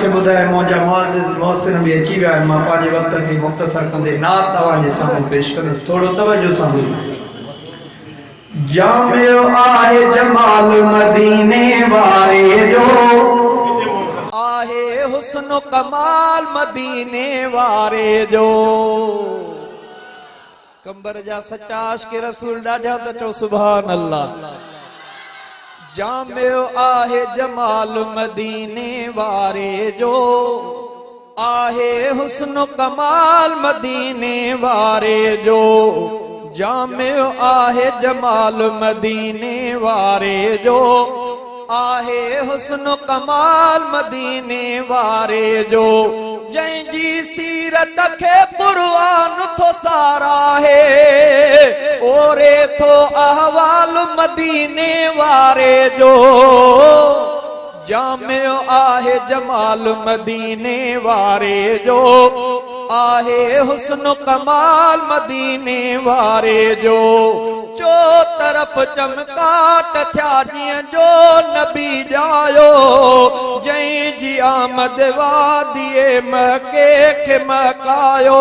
के बुधाए मौजा मुआज़िज़ मोहसिन भी अची विया आहिनि। मां पंहिंजे वक़्त खे मुख़्तसर कंदे नात तव्हांजे साम्हूं पेश कंदुसि। थोरो तवजो सां ॿुधो। जामियो आहे जमाल मदीने वारे जो, आहे हुस्न कमाल मदीने वारे जो। कंबर जा सच्चा आशिक़ रसूल ॾाढा त चओ सुभान अल्लाह। जामियो आहे जमाल मदीने वारे जो, आहे हुस्न कमाल मदीने वारे जो। जामियो आहे जमाल मदीने वारे जो, आहे हुस्न कमाल मदीने वारे जो। जंहिंजी सीरत खे क़ुर्आन थो साराहे, ओरे थो अहवाल मदीने वारे जो। जामियो आहे जमाल मदीने वारे जो, आहे हुस्न कमाल मदीने वारे जो। चो तरफ चमकाट थिया जीअं जो नबी जायो, जंहिंजी आमद वादीए मके खे मकायो।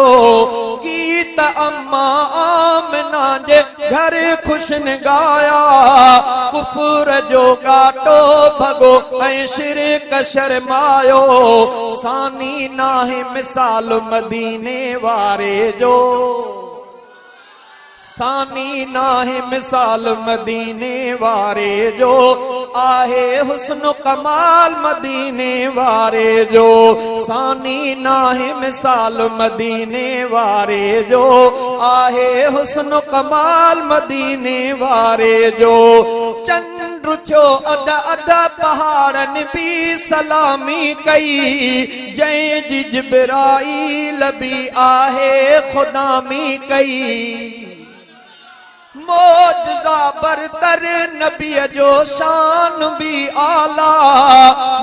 गीत अम्मा आमना जे घर खुशन गाया, कुफर जो गाटो भगो ऐं शिरक शर्मायो। सानी नाहे मिसाल मदीने वारे जो, सानी नाहे मिसाल मदीने वारे जो। आहे हुस्न कमाल मदीने वारे जो, सानी नाहे मिसाल मदीने वारे जो। आहे हुस्न कमाल मदीने वारे जो। चंद्र थियो अध अध पहाड़न भी सलामी कई, जंहिंजी जिब्राईल भी आहे खुदामी कई। मौजज़ा बरतर नबी जो शान भी आला,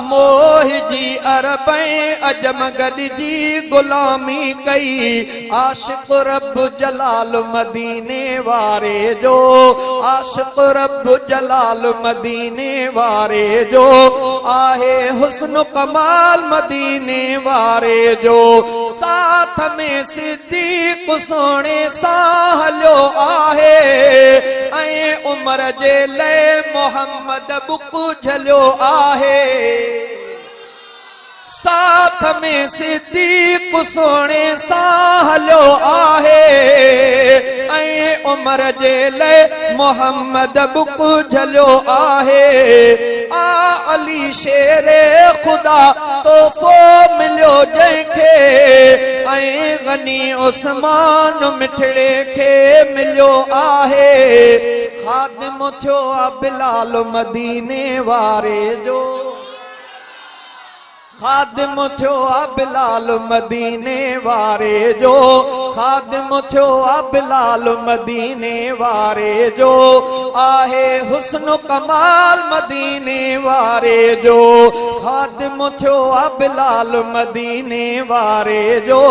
मोह जी अरबैं अजम गॾिजी गुलामी कई। आशिक़ रब जलाल मदीने वारे जो, आशिक़ रब जलाल मदीने वारे जो। आहे हुस्न कमाल मदीने वारे जो। साथ में सिद्दीक़ सोणे सां हलियो आहे, ऐं उमर जे लाइ मोहम्मद बुक झलियो आहे। साथ में सिद्दीक़ सोणे सां हलियो आहे, ऐं उमर जे लाइ मोहम्मद बुक झलियो आहे। आ अली शेरे ख़ुदा तोहफ़ो मिलियो जंहिंखे, ऐं गनी उस्मान मिठड़े खे मिलियो आहे। ख़ादिम थियो आ बिलाल मदीने वारे जो, ख़ादिम थियो आ बिलाल मदीने वारे जो। ख़ादिम थियो आ बिलाल मदीने वारे जो। आहे हुस्न कमाल मदीने वारे जो। ख़ादिम थियो आ बिलाल मदीने वारे जो।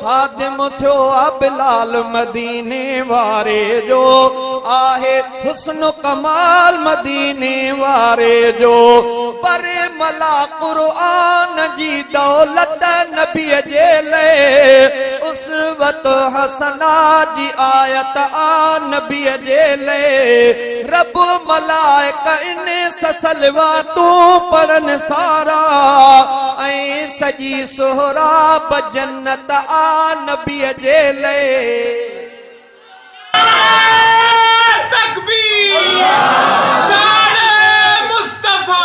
ख़ादिम थियो आ बिलाल मदीने वारे जो। आहे हुस्न कमाल मदीने वारे जो। पर मला क़ुर्आन जी दौलत नबी जे लाइ, उसवत हसना जी आयत आ नबी जे लाइ। रब मलाइक इन सलवातूं पढ़न सारा, ऐं सॼी सोहराब जन्नत आ नबी जे लाइ। तकबीर शान मुस्तफा।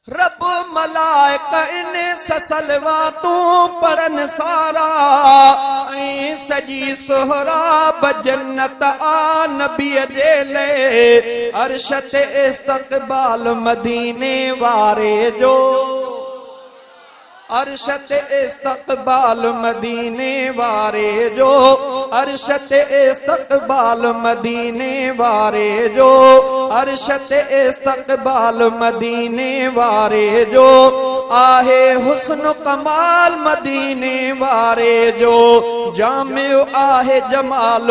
रब मलाइक इन सलवातूं पढ़न सारा, ऐं सॼी सोहराब जन्नत आ नबी जे लाइ। अर्श ते इस्तक़बाल मदीने वारे जो, अर्श ते इस्तक़बाल मदीने वारे जो। अर्श ते इस्तक़बाल मदीने वारे जो। अर्श ते इस्तक़बाल मदीने वारे जो। आहे हुस्न कमाल मदीने वारे जो जामियो आहे जमाल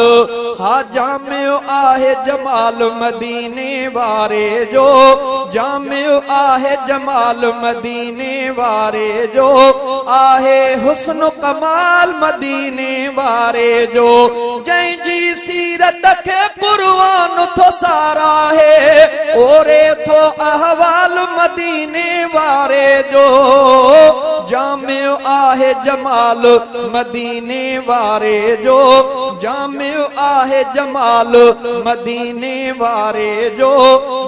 हा जामियो आहे जमाल मदीने वारे जो जामियो आहे जमाल मदीने वारे जो आहे हुस्न कमाल मदीने वारे जो जंहिंजी सीरत खे कुर्बान थो सारा है ओरे थो अहवाल मदीने वारे जो जामियो आहे जमाल मदीने वारे जो जामियो आहे जमाल मदीने वारे जो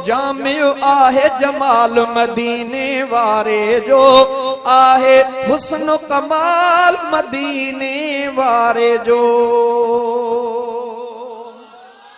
जामियो आहे जमाल मदीने वारे जो आहे हुस्न कमाल मदीने वारे जो।